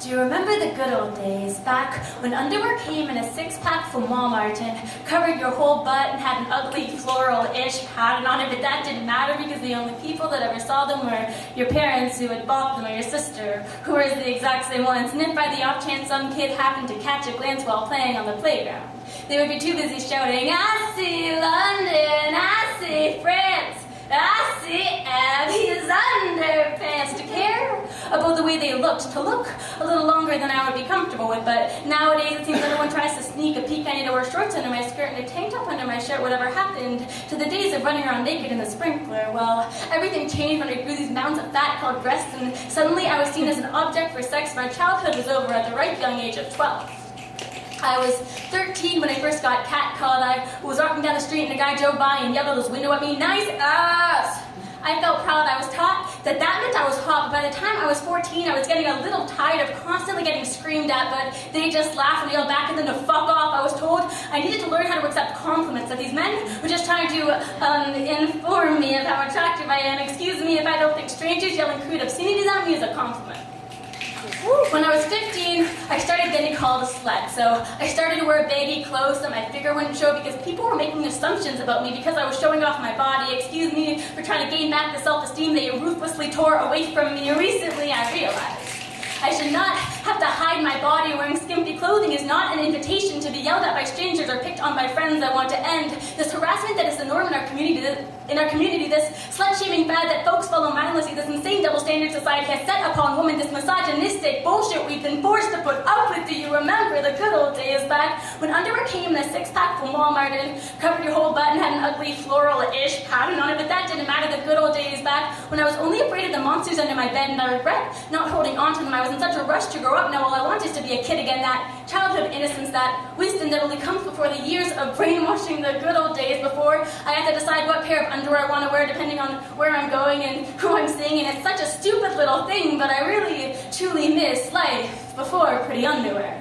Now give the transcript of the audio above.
Do you remember the good old days, back when underwear came in a six-pack from Walmart and covered your whole butt and had an ugly floral-ish pattern on it, but that didn't matter because the only people that ever saw them were your parents who had bought them or your sister, who were the exact same ones, and if by the off chance some kid happened to catch a glance while playing on the playground, they would be too busy shouting, "I see London, I see France, I see Abby's underpants," to care about the way they looked, to look a little longer than I would be comfortable with. But nowadays it seems everyone tries to sneak a peek. I need to wear shorts under my skirt and a tank top under my shirt. Whatever happened to the days of running around naked in the sprinkler? Well, everything changed when I grew these mounds of fat called breasts, and suddenly I was seen as an object for sex. My childhood was over at the ripe young age of 12. I was 13 when I first got catcalled. I was walking down the street and a guy drove by and yelled out his window at me, "Nice ass!" I felt proud. I was taught that meant I was hot, but by the time I was 14, I was getting a little tired of constantly getting screamed at, but they just laughed and yelled back and then to fuck off. I was told I needed to learn how to accept compliments, that these men were just trying to inform me of how attractive I am. Excuse me if I don't think strangers yelling crude obscenities at me is a compliment. When I was 15, I started getting called a slut, so I started to wear baggy clothes so my figure wouldn't show because people were making assumptions about me because I was showing off my body. Excuse me for trying to gain back the self-esteem that you ruthlessly tore away from me. Recently, I realized I should not have to hide my body. Wearing skimpy clothing is not an invitation to be yelled at by strangers or picked on by friends. I want to end this harassment that is the norm in our community. This slut-shaming fad that folks follow mindlessly, this insane double-standard society has set upon women, this misogynistic bullshit we've been forced to put up with. Do you remember the good old days back when underwear came in a six-pack from Walmart and covered your whole butt and had an ugly floral-ish pattern on it? But that didn't matter. The good old days back when I was only afraid of the monsters under my bed, and I regret not holding on to them. I was in such a rush to grow up. Now all I want is to be a kid again, that childhood innocence, that wisdom that only comes before the years of brainwashing. The good old days before I have to decide what pair of underwear I want to wear depending on where I'm going and who I'm seeing. And it's such a stupid little thing, but I really truly miss life before pretty underwear.